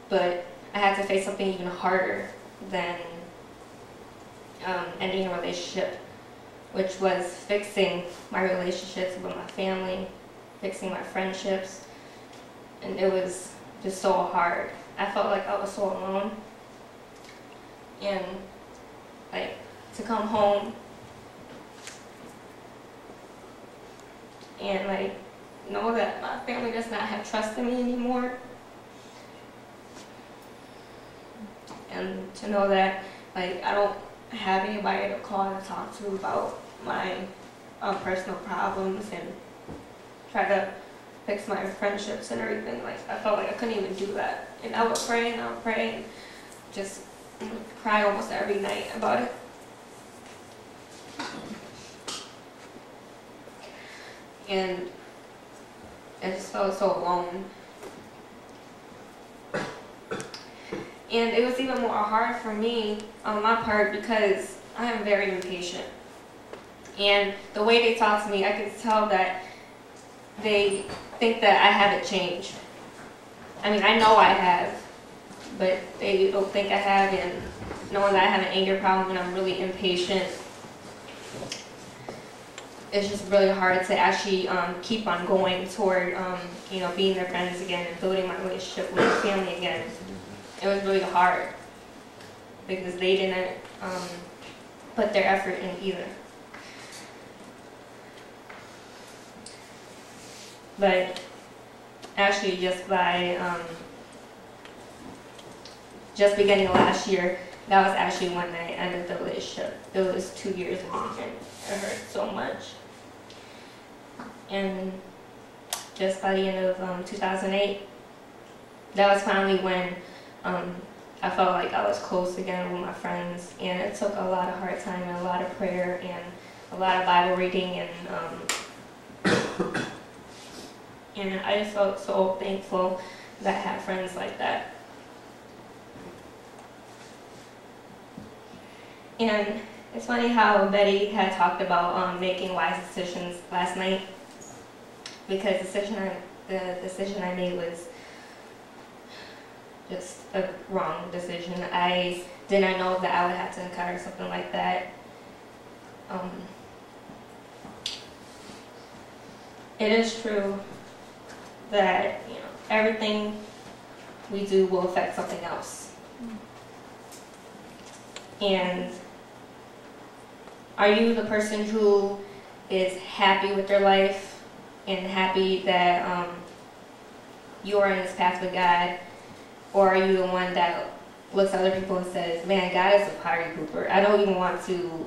but I had to face something even harder than ending a relationship, which was fixing my relationships with my family, fixing my friendships, and it was just so hard. I felt like I was so alone, and like to come home and like know that my family does not have trust in me anymore, and to know that like I don't have anybody to call and talk to about my personal problems and try to fix my friendships and everything. Like I felt like I couldn't even do that, and I would pray and just cry almost every night about it. And I just felt so alone. And it was even more hard for me on my part because I am very impatient. And the way they talk to me, I could tell that they think that I haven't changed. I mean, I know I have, but they don't think I have, and knowing that I have an anger problem and I'm really impatient, it's just really hard to actually keep on going toward, being their friends again and building my relationship with my family again. It was really hard because they didn't put their effort in either. But actually, just beginning of last year, that was actually when I ended the relationship. It was 2 years in the making. It hurt so much. And just by the end of 2008, that was finally when I felt like I was close again with my friends, and it took a lot of hard time and a lot of prayer and a lot of Bible reading, and I just felt so thankful that I had friends like that. And it's funny how Betty had talked about making wise decisions last night, because the decision I made was just a wrong decision. I did not know that I would have to encounter something like that. It is true that everything we do will affect something else. And are you the person who is happy with your life and happy that you are in this path with God? Or are you the one that looks at other people and says, man, God is a party pooper. I don't even want to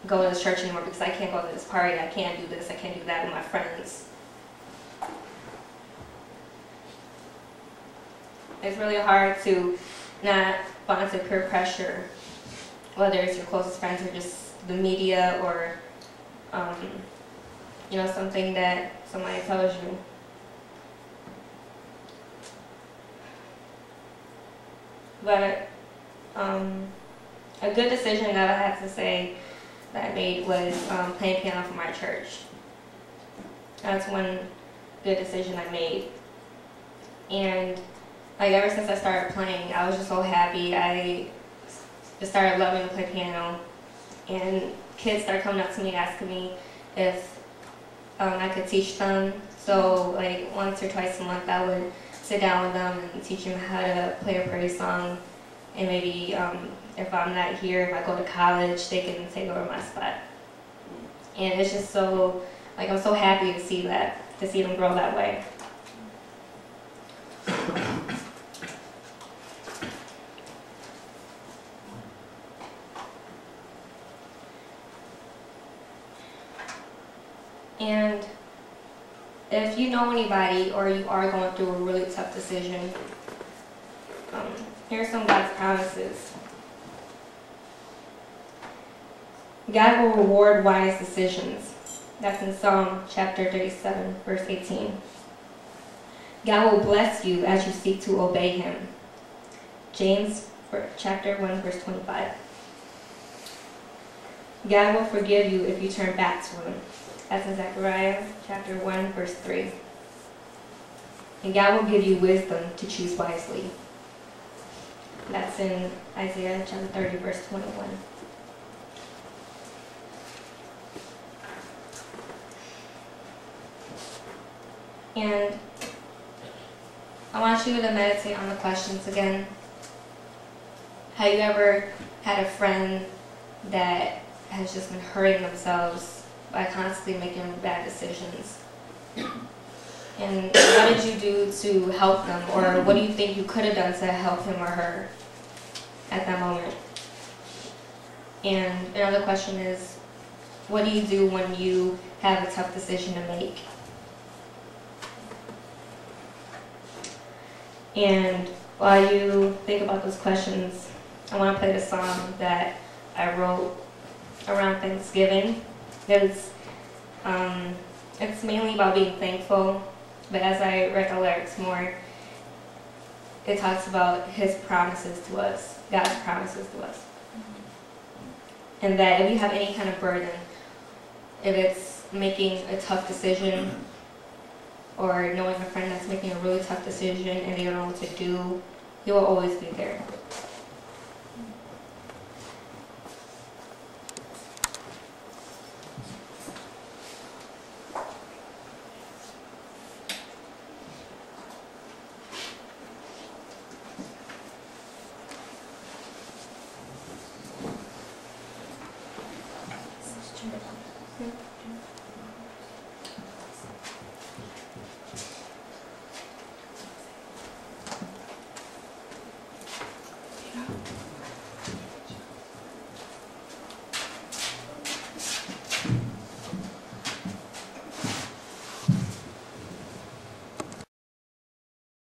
go to this church anymore because I can't go to this party. I can't do this. I can't do that with my friends. It's really hard to not fall into peer pressure, whether it's your closest friends or just the media or, something that somebody tells you. But a good decision that I had to say that I made was playing piano for my church. That's one good decision I made. And like ever since I started playing, I was just so happy. I just started loving to play piano, and kids started coming up to me asking me if I could teach them. So like once or twice a month, I would sit down with them and teach them how to play a praise song, and maybe if I'm not here, if I go to college, they can take over my spot. And it's just so, like, I'm so happy to see that, to see them grow that way. And if you know anybody or you are going through a really tough decision, here's some of God's promises. God will reward wise decisions. That's in Psalm chapter 37, verse 18. God will bless you as you seek to obey Him. James chapter 1, verse 25. God will forgive you if you turn back to Him. That's in Zechariah chapter 1, verse 3. And God will give you wisdom to choose wisely. That's in Isaiah chapter 30, verse 21. And I want you to meditate on the questions again. Have you ever had a friend that has just been hurting themselves by constantly making bad decisions? And what did you do to help them? Or what do you think you could have done to help him or her at that moment? And another question is, what do you do when you have a tough decision to make? And while you think about those questions, I want to play the song that I wrote around Thanksgiving. It's mainly about being thankful, but as I read the lyrics more, it talks about His promises to us, God's promises to us. And that if you have any kind of burden, if it's making a tough decision, or knowing a friend that's making a really tough decision and they don't know what to do, He will always be there.